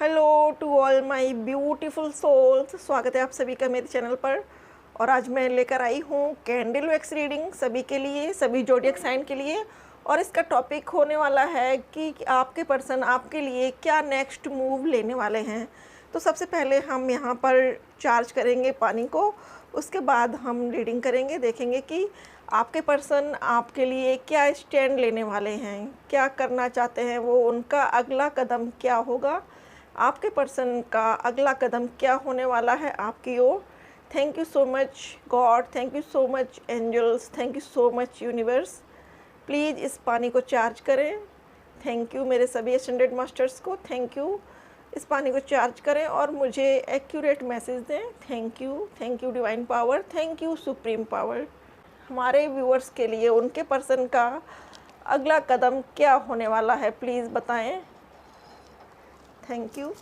Hello to all my beautiful souls, स्वागत है आप सभी का मेरे चैनल पर। और आज मैं लेकर आई हूँ कैंडल वैक्स रीडिंग सभी के लिए, सभी ज़ोडिएक साइन के लिए। और इसका टॉपिक होने वाला है कि आपके पर्सन आपके लिए क्या नेक्स्ट मूव लेने वाले हैं। तो सबसे पहले हम यहाँ पर चार्ज करेंगे पानी को, उसके बाद हम रीडिंग करेंगे, देखेंगे कि आपके पर्सन आपके लिए क्या स्टैंड लेने वाले हैं, क्या करना चाहते हैं वो, उनका अगला कदम क्या होगा, आपके पर्सन का अगला कदम क्या होने वाला है आपकी ओर। Thank you so much God, thank you so much angels, thank you so much universe. Please इस पानी को चार्ज करें। थैंक यू मेरे सभी एक्सटेंडेड मास्टर्स को, थैंक यू। इस पानी को चार्ज करें और मुझे एक्यूरेट मैसेज दें। Thank you divine power, thank you supreme power. हमारे व्यूअर्स के लिए उनके पर्सन का अगला कदम क्या होने वाला है, प्लीज़ बताएं। Thank you.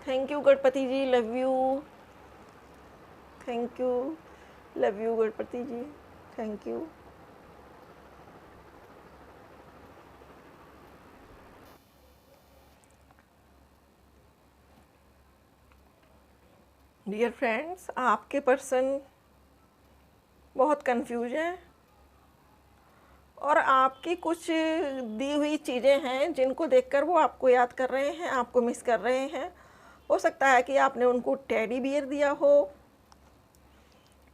Thank you Ganpati ji, love you. Thank you, love you Ganpati ji, thank you. Dear friends, आपके पर्सन बहुत कंफ्यूज हैं और आपकी कुछ दी हुई चीज़ें हैं जिनको देखकर वो आपको याद कर रहे हैं, आपको मिस कर रहे हैं। हो सकता है कि आपने उनको टेडी बियर दिया हो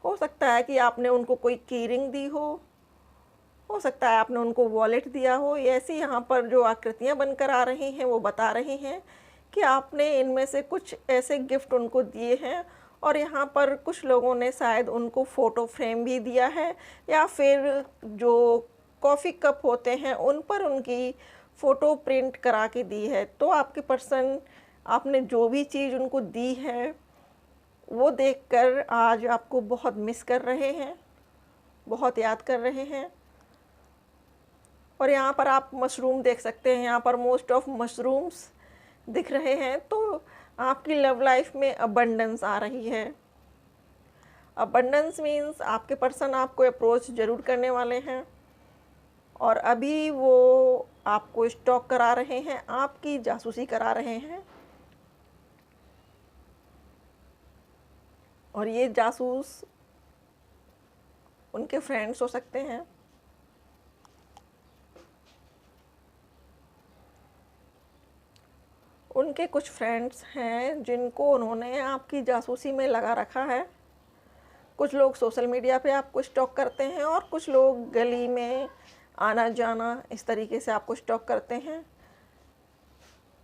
सकता है कि आपने उनको कोई की रिंग दी हो सकता है आपने उनको वॉलेट दिया हो। ऐसी यहाँ पर जो आकृतियाँ बनकर आ रही हैं वो बता रही हैं कि आपने इनमें से कुछ ऐसे गिफ्ट उनको दिए हैं। और यहाँ पर कुछ लोगों ने शायद उनको फ़ोटो फ्रेम भी दिया है, या फिर जो कॉफ़ी कप होते हैं उन पर उनकी फ़ोटो प्रिंट करा के दी है। तो आपके पर्सन आपने जो भी चीज़ उनको दी है वो देखकर आज आपको बहुत मिस कर रहे हैं, बहुत याद कर रहे हैं। और यहाँ पर आप मशरूम देख सकते हैं, यहाँ पर मोस्ट ऑफ मशरूम्स दिख रहे हैं। तो आपकी लव लाइफ में अबंडेंस आ रही है। अबंडेंस मीन्स आपके पर्सन आपको अप्रोच ज़रूर करने वाले हैं और अभी वो आपको स्टॉक करा रहे हैं, आपकी जासूसी करा रहे हैं। और ये जासूस उनके फ्रेंड्स हो सकते हैं, उनके कुछ फ्रेंड्स हैं जिनको उन्होंने आपकी जासूसी में लगा रखा है। कुछ लोग सोशल मीडिया पे आपको स्टॉक करते हैं और कुछ लोग गली में आना जाना इस तरीके से आपको स्टॉक करते हैं।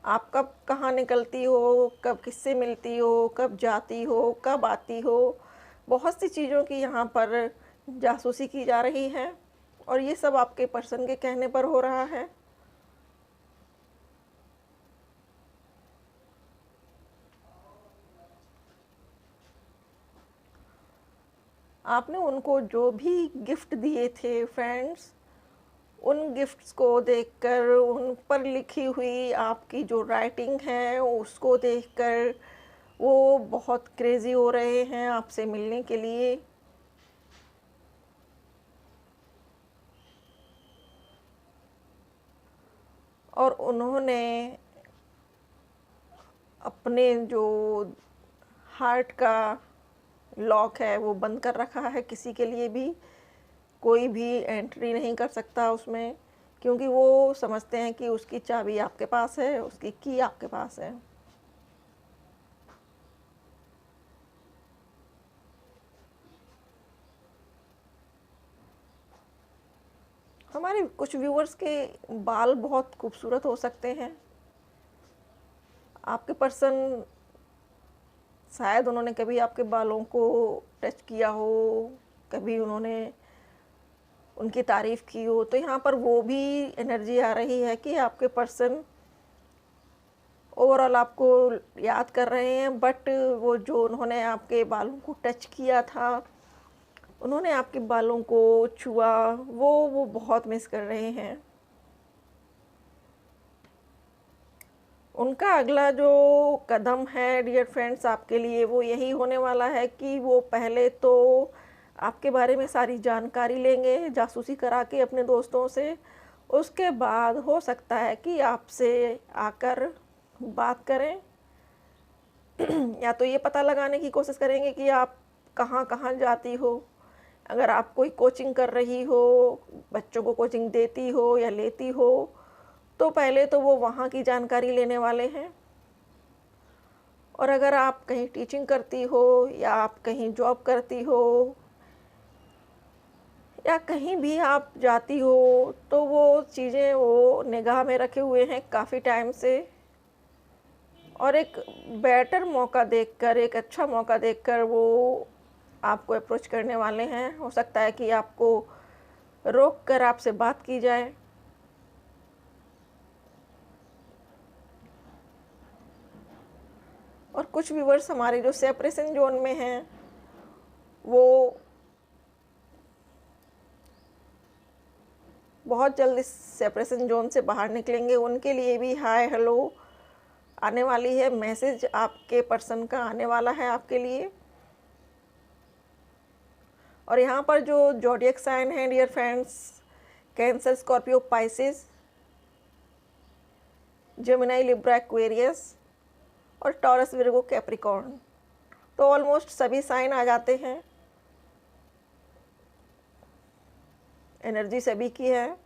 आप कब कहाँ निकलती हो, कब किससे मिलती हो, कब जाती हो, कब आती हो, बहुत सी चीज़ों की यहाँ पर जासूसी की जा रही है। और ये सब आपके पर्सन के कहने पर हो रहा है। आपने उनको जो भी गिफ्ट दिए थे फ्रेंड्स, उन गिफ्ट्स को देखकर, उन पर लिखी हुई आपकी जो राइटिंग है उसको देखकर वो बहुत क्रेज़ी हो रहे हैं आपसे मिलने के लिए। और उन्होंने अपने जो हार्ट का लॉक है वो बंद कर रखा है, किसी के लिए भी कोई भी एंट्री नहीं कर सकता उसमें, क्योंकि वो समझते हैं कि उसकी चाबी आपके पास है, उसकी की आपके पास है। हमारे कुछ व्यूअर्स के बाल बहुत खूबसूरत हो सकते हैं। आपके पर्सन शायद उन्होंने कभी आपके बालों को टच किया हो, कभी उन्होंने उनकी तारीफ़ की हो। तो यहाँ पर वो भी एनर्जी आ रही है कि आपके पर्सन ओवरऑल आपको याद कर रहे हैं, बट वो जो उन्होंने आपके बालों को टच किया था, उन्होंने आपके बालों को छुआ, वो बहुत मिस कर रहे हैं। उनका अगला जो कदम है डियर फ्रेंड्स आपके लिए, वो यही होने वाला है कि वो पहले तो आपके बारे में सारी जानकारी लेंगे जासूसी करा के अपने दोस्तों से। उसके बाद हो सकता है कि आपसे आकर बात करें या तो ये पता लगाने की कोशिश करेंगे कि आप कहाँ कहाँ जाती हो। अगर आप कोई कोचिंग कर रही हो, बच्चों को कोचिंग देती हो या लेती हो, तो पहले तो वो वहाँ की जानकारी लेने वाले हैं। और अगर आप कहीं टीचिंग करती हो या आप कहीं जॉब करती हो या कहीं भी आप जाती हो, तो वो चीज़ें वो निगाह में रखे हुए हैं काफ़ी टाइम से। और एक बेटर मौका देखकर, एक अच्छा मौका देखकर वो आपको अप्रोच करने वाले हैं। हो सकता है कि आपको रोक कर आपसे बात की जाए। और कुछ व्यूवर्स हमारे जो सेपरेशन जोन में हैं, वो बहुत जल्द इस सेपरेशन जोन से बाहर निकलेंगे। उनके लिए भी हाय हेलो आने वाली है, मैसेज आपके पर्सन का आने वाला है आपके लिए। और यहाँ पर जो ज़ोडिएक साइन है dear friends, Cancer, Scorpio, Pisces, Gemini, Libra, Aquarius और टॉरस, विर्गो, कैप्रिकॉर्न, तो ऑलमोस्ट सभी साइन आ जाते हैं। एनर्जी सभी की है।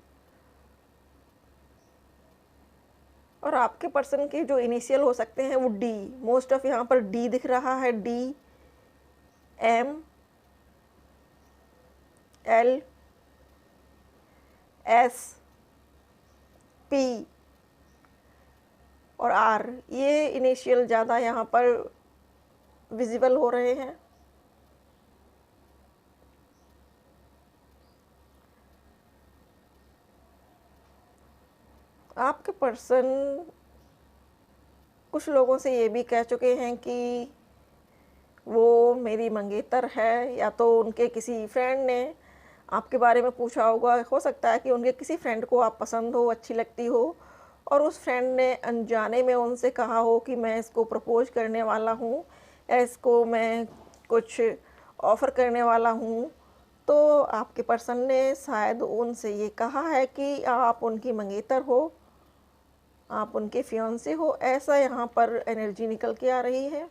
और आपके पर्सन के जो इनिशियल हो सकते हैं वो डी, मोस्ट ऑफ यहाँ पर डी दिख रहा है, D, M, L, S, P और आर, ये इनिशियल ज़्यादा यहाँ पर विजिबल हो रहे हैं। आपके पर्सन कुछ लोगों से ये भी कह चुके हैं कि वो मेरी मंगेतर है, या तो उनके किसी फ्रेंड ने आपके बारे में पूछा होगा। हो सकता है कि उनके किसी फ्रेंड को आप पसंद हो, अच्छी लगती हो, और उस फ्रेंड ने अनजाने में उनसे कहा हो कि मैं इसको प्रपोज करने वाला हूँ या इसको मैं कुछ ऑफ़र करने वाला हूँ। तो आपके पर्सन ने शायद उनसे ये कहा है कि आप उनकी मंगेतर हो, आप उनके फियांसे हो, ऐसा यहाँ पर एनर्जी निकल के आ रही है।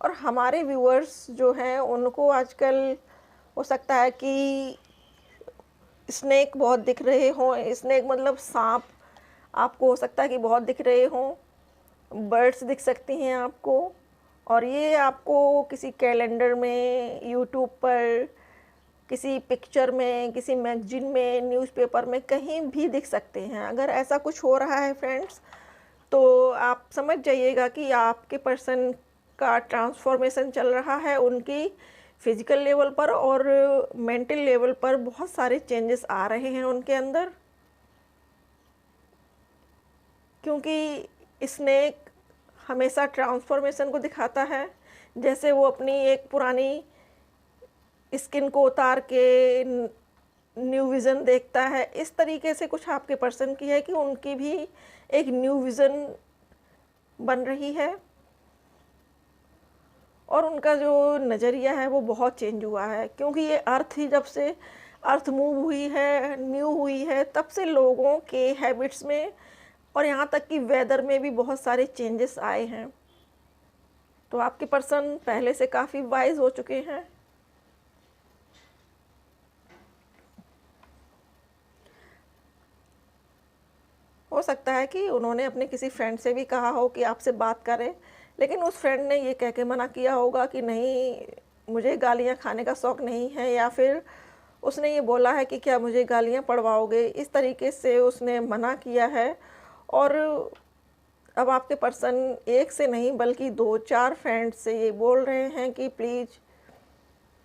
और हमारे व्यूअर्स जो हैं उनको आजकल हो सकता है कि स्नेक बहुत दिख रहे हों। स्नेक मतलब सांप आपको हो सकता है कि बहुत दिख रहे हों। बर्ड्स दिख सकती हैं आपको, और ये आपको किसी कैलेंडर में, यूट्यूब पर, किसी पिक्चर में, किसी मैगजीन में, न्यूज़पेपर में, कहीं भी दिख सकते हैं। अगर ऐसा कुछ हो रहा है फ्रेंड्स, तो आप समझ जाइएगा कि आपके पर्सन का ट्रांसफॉर्मेशन चल रहा है। उनकी फिजिकल लेवल पर और मेंटल लेवल पर बहुत सारे चेंजेस आ रहे हैं उनके अंदर। क्योंकि स्नेक हमेशा ट्रांसफॉर्मेशन को दिखाता है। जैसे वो अपनी एक पुरानी स्किन को उतार के न्यू विज़न देखता है, इस तरीके से कुछ आपके पर्सन की है कि उनकी भी एक न्यू विज़न बन रही है। और उनका जो नज़रिया है वो बहुत चेंज हुआ है, क्योंकि ये अर्थ ही जब से अर्थ मूव हुई है, न्यू हुई है, तब से लोगों के हैबिट्स में और यहाँ तक कि वेदर में भी बहुत सारे चेंजेस आए हैं। तो आपके पर्सन पहले से काफ़ी वाइज हो चुके हैं। हो सकता है कि उन्होंने अपने किसी फ्रेंड से भी कहा हो कि आपसे बात करें, लेकिन उस फ्रेंड ने ये कह के मना किया होगा कि नहीं, मुझे गालियाँ खाने का शौक़ नहीं है, या फिर उसने ये बोला है कि क्या मुझे गालियाँ पड़वाओगे, इस तरीके से उसने मना किया है। और अब आपके पर्सन एक से नहीं बल्कि 2-4 फ्रेंड्स से ये बोल रहे हैं कि प्लीज़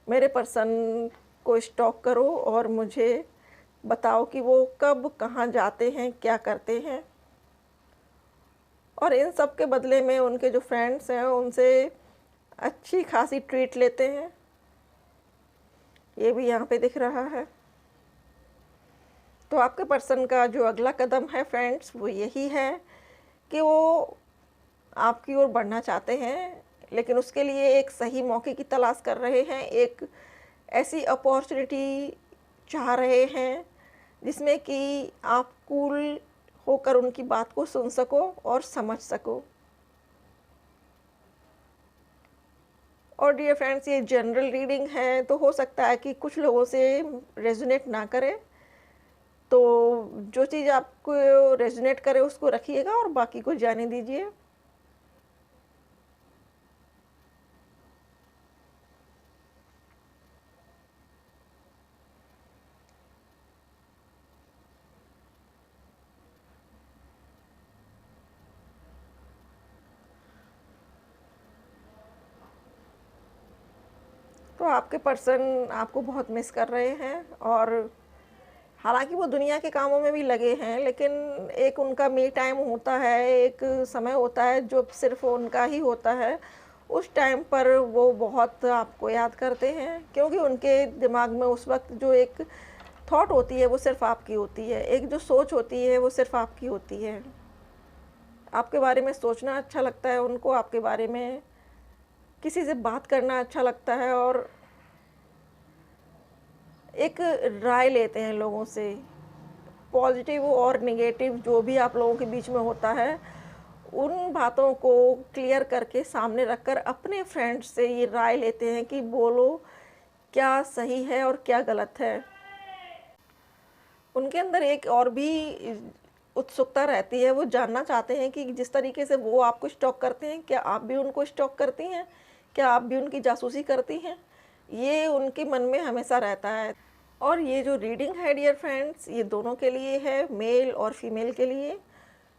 मेरे पर्सन को स्टॉक करो और मुझे बताओ कि वो कब कहाँ जाते हैं, क्या करते हैं। और इन सब के बदले में उनके जो फ्रेंड्स हैं उनसे अच्छी खासी ट्रीट लेते हैं, ये भी यहाँ पे दिख रहा है। तो आपके पर्सन का जो अगला कदम है फ्रेंड्स, वो यही है कि वो आपकी ओर बढ़ना चाहते हैं, लेकिन उसके लिए एक सही मौके की तलाश कर रहे हैं, एक ऐसी अपॉर्चुनिटी चाह रहे हैं जिसमें कि आप कूल होकर उनकी बात को सुन सको और समझ सको। और डियर फ्रेंड्स, ये जनरल रीडिंग है, तो हो सकता है कि कुछ लोगों से रेजोनेट ना करे, तो जो चीज़ आपको रेजोनेट करे उसको रखिएगा और बाकी को जाने दीजिए। तो आपके पर्सन आपको बहुत मिस कर रहे हैं, और हालांकि वो दुनिया के कामों में भी लगे हैं, लेकिन एक उनका मी टाइम होता है, एक समय होता है जो सिर्फ उनका ही होता है। उस टाइम पर वो बहुत आपको याद करते हैं, क्योंकि उनके दिमाग में उस वक्त जो एक थॉट होती है वो सिर्फ आपकी होती है, एक जो सोच होती है वो सिर्फ आपकी होती है। आपके बारे में सोचना अच्छा लगता है उनको, आपके बारे में किसी से बात करना अच्छा लगता है, और एक राय लेते हैं लोगों से, पॉजिटिव और नेगेटिव जो भी आप लोगों के बीच में होता है, उन बातों को क्लियर करके सामने रखकर अपने फ्रेंड्स से ये राय लेते हैं कि बोलो क्या सही है और क्या गलत है। उनके अंदर एक और भी उत्सुकता रहती है, वो जानना चाहते हैं कि जिस तरीके से वो आपको स्टॉक करते हैं, क्या आप भी उनको स्टॉक करती हैं, क्या आप भी उनकी जासूसी करती हैं। ये उनके मन में हमेशा रहता है। और ये जो रीडिंग है डियर फ्रेंड्स, ये दोनों के लिए है, मेल और फीमेल के लिए।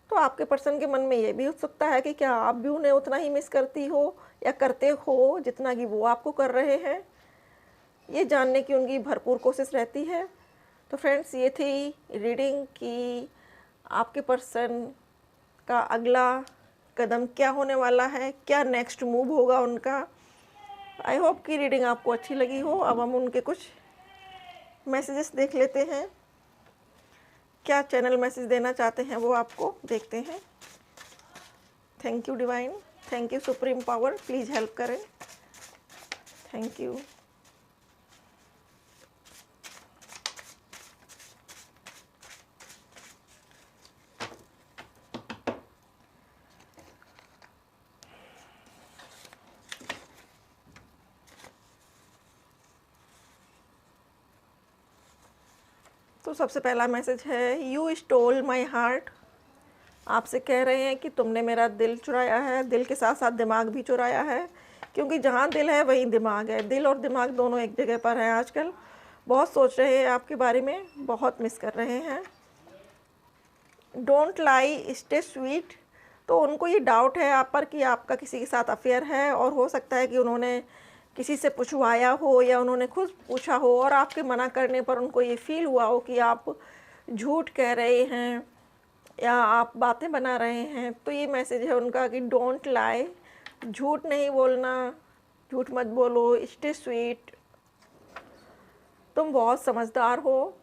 तो आपके पर्सन के मन में ये भी उत्सुकता है कि क्या आप भी उन्हें उतना ही मिस करती हो या करते हो जितना कि वो आपको कर रहे हैं। ये जानने की उनकी भरपूर कोशिश रहती है। तो फ्रेंड्स, ये थी रीडिंग कि आपके पर्सन का अगला कदम क्या होने वाला है, क्या नेक्स्ट मूव होगा उनका। आई होप कि रीडिंग आपको अच्छी लगी हो। अब हम उनके कुछ मैसेजेस देख लेते हैं, क्या चैनल मैसेज देना चाहते हैं वो आपको देखते हैं। Thank you divine, thank you supreme power, please help करें। Thank you. तो सबसे पहला मैसेज है, यू स्टोल माई हार्ट। आपसे कह रहे हैं कि तुमने मेरा दिल चुराया है, दिल के साथ साथ दिमाग भी चुराया है, क्योंकि जहाँ दिल है वहीं दिमाग है। दिल और दिमाग दोनों एक जगह पर हैं आजकल। बहुत सोच रहे हैं आपके बारे में, बहुत मिस कर रहे हैं। Don't lie, stay sweet. तो उनको ये डाउट है आप पर कि आपका किसी के साथ अफेयर है, और हो सकता है कि उन्होंने किसी से पूछवाया हो या उन्होंने खुद पूछा हो, और आपके मना करने पर उनको ये फील हुआ हो कि आप झूठ कह रहे हैं या आप बातें बना रहे हैं। तो ये मैसेज है उनका कि डोंट लाई, झूठ नहीं बोलना, झूठ मत बोलो, स्टे स्वीट, तुम बहुत समझदार हो।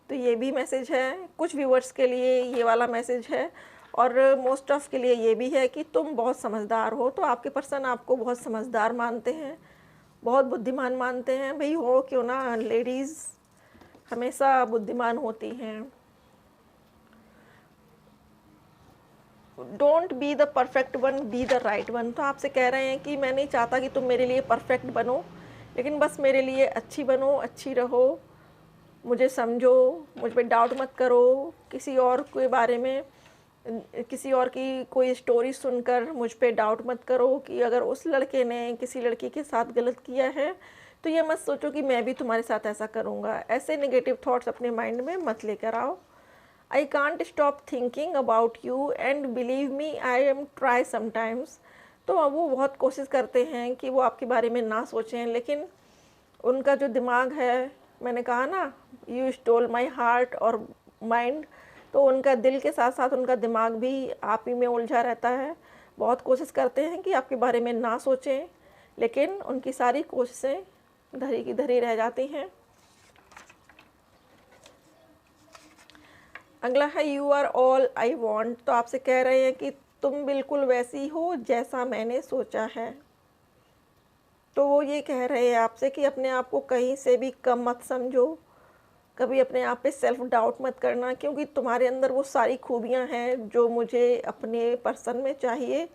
तो ये भी मैसेज है। कुछ व्यूअर्स के लिए ये वाला मैसेज है, और मोस्ट ऑफ के लिए ये भी है कि तुम बहुत समझदार हो। तो आपके पर्सन आपको बहुत समझदार मानते हैं, बहुत बुद्धिमान मानते हैं। भाई हो क्यों ना, लेडीज़ हमेशा बुद्धिमान होती हैं। Don't be the perfect one, be the right one. तो आपसे कह रहे हैं कि मैं नहीं चाहता कि तुम मेरे लिए परफेक्ट बनो, लेकिन बस मेरे लिए अच्छी बनो, अच्छी रहो, मुझे समझो, मुझ पर डाउट मत करो। किसी और के बारे में, किसी और की कोई स्टोरी सुनकर मुझ पे डाउट मत करो कि अगर उस लड़के ने किसी लड़की के साथ गलत किया है तो ये मत सोचो कि मैं भी तुम्हारे साथ ऐसा करूँगा। ऐसे नेगेटिव थॉट्स अपने माइंड में मत लेकर आओ। I can't stop thinking about you and believe me I am try sometimes. तो अब वो बहुत कोशिश करते हैं कि वो आपके बारे में ना सोचें, लेकिन उनका जो दिमाग है, मैंने कहा ना, यू स्टोल माई हार्ट और माइंड, तो उनका दिल के साथ साथ उनका दिमाग भी आप ही में उलझा रहता है। बहुत कोशिश करते हैं कि आपके बारे में ना सोचें, लेकिन उनकी सारी कोशिशें धरी की धरी रह जाती हैं। अगला है you are all I want. तो आपसे कह रहे हैं कि तुम बिल्कुल वैसी हो जैसा मैंने सोचा है। तो वो ये कह रहे हैं आपसे कि अपने आप को कहीं से भी कम मत समझो, कभी अपने आप पे सेल्फ डाउट मत करना, क्योंकि तुम्हारे अंदर वो सारी खूबियाँ हैं जो मुझे अपने पर्सन में चाहिए,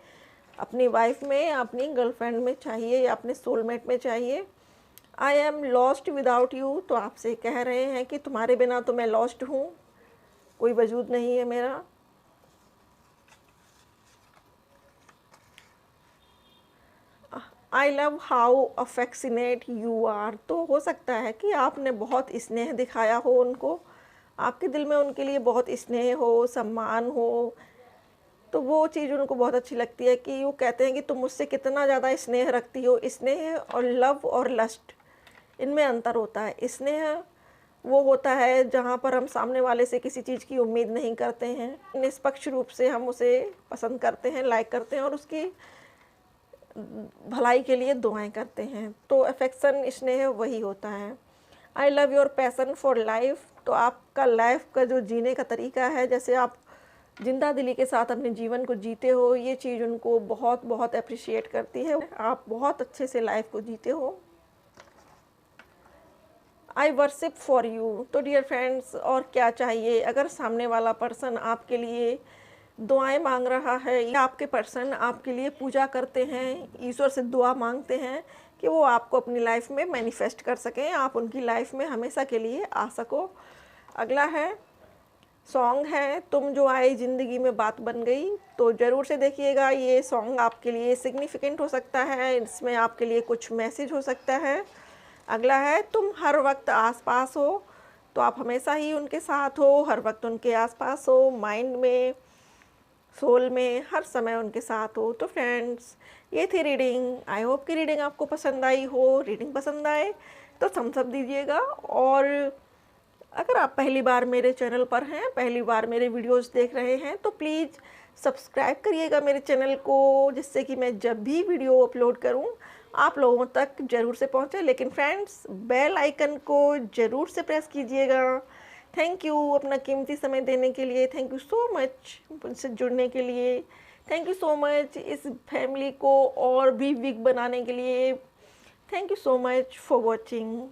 अपनी वाइफ में या अपनी गर्लफ्रेंड में चाहिए या अपने सोलमेट में चाहिए। I am lost without you. तो आपसे कह रहे हैं कि तुम्हारे बिना तो मैं लॉस्ट हूँ, कोई वजूद नहीं है मेरा। I love how affectionate you are. तो हो सकता है कि आपने बहुत स्नेह दिखाया हो उनको, आपके दिल में उनके लिए बहुत स्नेह हो, सम्मान हो, तो वो चीज़ उनको बहुत अच्छी लगती है कि वो कहते हैं कि तुम मुझसे कितना ज़्यादा स्नेह रखती हो। स्नेह और लव और लस्ट, इनमें अंतर होता है। स्नेह वो होता है जहाँ पर हम सामने वाले से किसी चीज़ की उम्मीद नहीं करते हैं, निष्पक्ष रूप से हम उसे पसंद करते हैं, लाइक करते हैं और उसकी भलाई के लिए दुआएं करते हैं। तो अफेक्शन, स्नेह वही होता है। I love your passion for life. तो आपका लाइफ का जो जीने का तरीका है, जैसे आप जिंदा दिली के साथ अपने जीवन को जीते हो, ये चीज़ उनको बहुत बहुत अप्रिशिएट करती है। आप बहुत अच्छे से लाइफ को जीते हो। आई वर्शिप फॉर यू। तो डियर फ्रेंड्स, और क्या चाहिए? अगर सामने वाला पर्सन आपके लिए दुआएं मांग रहा है या आपके पर्सन आपके लिए पूजा करते हैं, ईश्वर से दुआ मांगते हैं कि वो आपको अपनी लाइफ में मैनिफेस्ट कर सकें, आप उनकी लाइफ में हमेशा के लिए आ सको। अगला है सॉन्ग है तुम जो आए ज़िंदगी में बात बन गई। तो ज़रूर से देखिएगा, ये सॉन्ग आपके लिए सिग्निफिकेंट हो सकता है, इसमें आपके लिए कुछ मैसेज हो सकता है। अगला है तुम हर वक्त आसपास हो। तो आप हमेशा ही उनके साथ हो, हर वक्त उनके आसपास हो, माइंड में, सोल में, हर समय उनके साथ हो। तो फ्रेंड्स, ये थी रीडिंग। आई होप कि रीडिंग आपको पसंद आई हो। रीडिंग पसंद आए तो थम्स अप दीजिएगा, और अगर आप पहली बार मेरे चैनल पर हैं, पहली बार मेरे वीडियोस देख रहे हैं, तो प्लीज़ सब्सक्राइब करिएगा मेरे चैनल को, जिससे कि मैं जब भी वीडियो अपलोड करूं आप लोगों तक ज़रूर से पहुंचे। लेकिन फ्रेंड्स, बेल आइकन को ज़रूर से प्रेस कीजिएगा। थैंक यू अपना कीमती समय देने के लिए। थैंक यू सो मच मुझसे जुड़ने के लिए। थैंक यू सो मच इस फैमिली को और भी बिग बनाने के लिए। Thank you so much for watching.